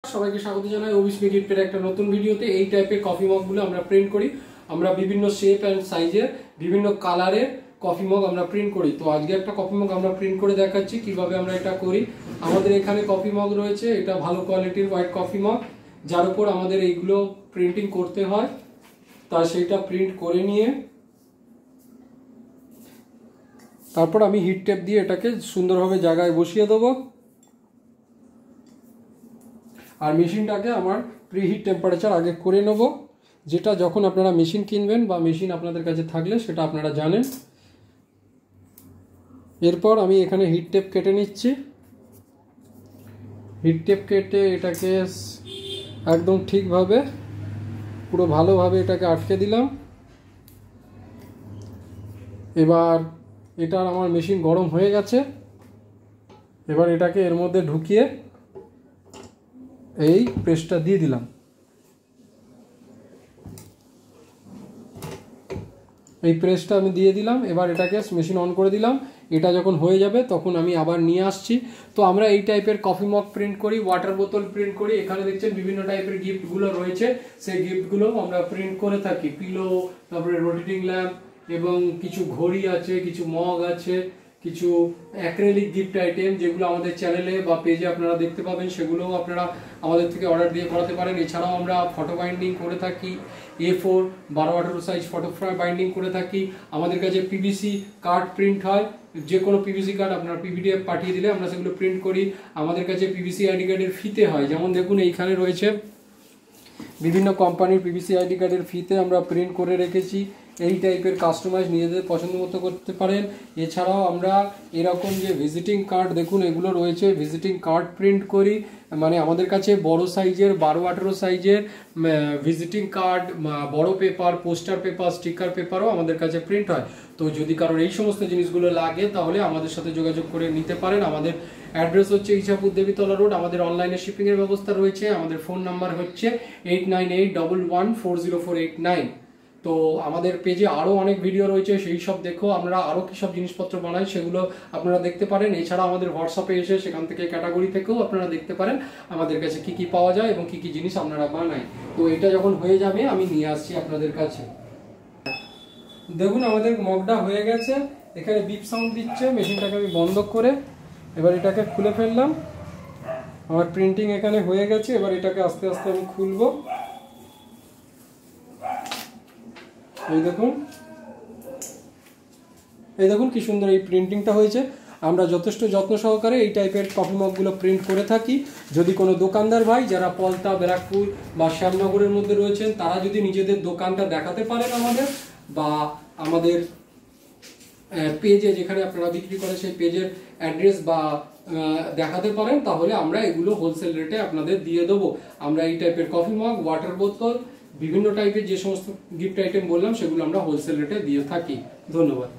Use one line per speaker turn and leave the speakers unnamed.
সবাইকে স্বাগত জানাই ওবিসি গিফটের একটা নতুন ভিডিওতে। এই টাইপের কফি মগগুলো আমরা প্রিন্ট করি। আমরা বিভিন্ন শেপ অ্যান্ড সাইজের বিভিন্ন কালারের কফি মগ আমরা প্রিন্ট করি। তো আজকে একটা কফি মগ আমরা প্রিন্ট করে দেখাচ্ছি কিভাবে আমরা এটা করি। আমাদের এখানে কফি মগ রয়েছে, এটা ভালো কোয়ালিটির হোয়াইট কফি মগ, যার উপর আমাদের এইগুলো প্রিন্টিং করতে হয়। তা সেইটা প্রিন্ট করে নিয়ে তারপর আমি হিট টেপ দিয়ে এটাকে সুন্দরভাবে জায়গায় বসিয়ে দেবো। আর মেশিনটাকে আমার প্রিহিট টেম্পারেচার আগে করে নেব, যেটা যখন আপনারা মেশিন কিনবেন বা মেশিন আপনাদের কাছে থাকলে সেটা আপনারা জানেন। এরপর আমি এখানে হিট টেপ কেটে নিচ্ছি। হিট টেপ কেটে এটাকে একদম ঠিকভাবে পুরো ভালোভাবে এটাকে আটকে দিলাম। এবার এটা আমার মেশিন গরম হয়ে গেছে। এবার এটাকে এর মধ্যে ঢুকিয়ে এই প্রেসটা দিয়ে দিলাম। এই প্রেসটা আমি দিয়ে দিলাম। এবার এটাকে মেশিন অন করে দিলাম। এটা যখন হয়ে যাবে তখন আমি আবার নিয়ে আসছি। তো আমরা এই টাইপের কফি মগ প্রিন্ট করি, ওয়াটার বোতল প্রিন্ট করি। এখানে দেখছেন বিভিন্ন টাইপের গিফটগুলো রয়েছে, সেই গিফটগুলো আমরা প্রিন্ট করে থাকি। পিলো, তারপরে রোটেটিং ল্যাম্প এবং কিছু ঘড়ি আছে, কিছু মগ আছে, কিছু অ্যাক্রিলিক গিফট আইটেম যেগুলো আমাদের চ্যানেলে বা পেজে আপনারা দেখতে পাবেন, সেগুলোও আপনারা আমাদের থেকে অর্ডার দিয়ে করাতে পারেন। এছাড়াও আমরা ফটো বাইন্ডিং করে থাকি, A4 12-18 সাইজ ফটো বাইন্ডিং করে থাকি। আমাদের কাছে পিভিসি কার্ড প্রিন্ট হয়, যে কোনো পিভিসি কার্ড আপনারা পিভিডিএফ পাঠিয়ে দিলে আমরা সেগুলো প্রিন্ট করি। আমাদের কাছে পিভিসি আইডি কার্ডের ফিতে হয়, যেমন দেখুন এইখানে রয়েছে বিভিন্ন কোম্পানির পিভিসি আইডি কার্ডের ফিতে আমরা প্রিন্ট করে রেখেছি। এই টাইপের কাস্টমাইজ নিজেদের পছন্দ মতো করতে পারেন। এছাড়াও আমরা এরকম যে ভিজিটিং কার্ড দেখুন এগুলো রয়েছে, ভিজিটিং কার্ড প্রিন্ট করি। মানে আমাদের কাছে বড় সাইজের 12-18 সাইজের ভিজিটিং কার্ড, বড় পেপার, পোস্টার পেপার, স্টিকার পেপারও আমাদের কাছে প্রিন্ট হয়। তো যদি কারোর এই সমস্ত জিনিসগুলো লাগে তাহলে আমাদের সাথে যোগাযোগ করে নিতে পারেন। আমাদের অ্যাড্রেস হচ্ছে ইছাপুর দেবীতলা রোড। আমাদের অনলাইনে শিপিংয়ের ব্যবস্থা রয়েছে। আমাদের ফোন নাম্বার হচ্ছে 8981140489। তো আমাদের পেজে আরও অনেক ভিডিও রয়েছে, সেই সব দেখো। আমরা আরও কী সব জিনিসপত্র বানাই সেগুলো আপনারা দেখতে পারেন। এছাড়া আমাদের হোয়াটসঅ্যাপে এসে সেখান থেকে ক্যাটাগরি থেকেও আপনারা দেখতে পারেন আমাদের কাছে কী কী পাওয়া যায় এবং কী কী জিনিস আপনারা বানাই। তো এটা যখন হয়ে যাবে আমি নিয়ে আসছি আপনাদের কাছে। দেখুন আমাদের মগটা হয়ে গেছে। এখানে বিপ সাউন্ড দিচ্ছে। মেশিনটাকে আমি বন্ধ করে এবার এটাকে খুলে ফেললাম। আমার প্রিন্টিং এখানে হয়ে গেছে। এবার এটাকে আস্তে আস্তে আমি খুলবো। এই দেখুন কি সুন্দর এই প্রিন্টিংটা হয়েছে। আমরা যথেষ্ট যত্ন সহকারে এই টাইপের কফি মগগুলো প্রিন্ট করে থাকি। যদি কোনো দোকানদার ভাই যারা পলতা, ব্যারাকপুর বা শ্যামনগরের মধ্যে রয়েছেন, তারা যদি নিজেদের দোকানটা দেখাতে পারেন আমাদের, বা আমাদের পেজে যেখানে আপনারা বিক্রি করেন সেই পেজের অ্যাড্রেস বা দেখাতে পারেন, তাহলে আমরা এগুলো হোলসেল রেটে আপনাদের দিয়ে দেবো। আমরা এই টাইপের কফি মগ, ওয়াটার বোতল, বিভিন্ন টাইপের যে সমস্ত গিফট আইটেম বললাম সেগুলো আমরা হোলসেল রেটে দিয়ে থাকি। ধন্যবাদ।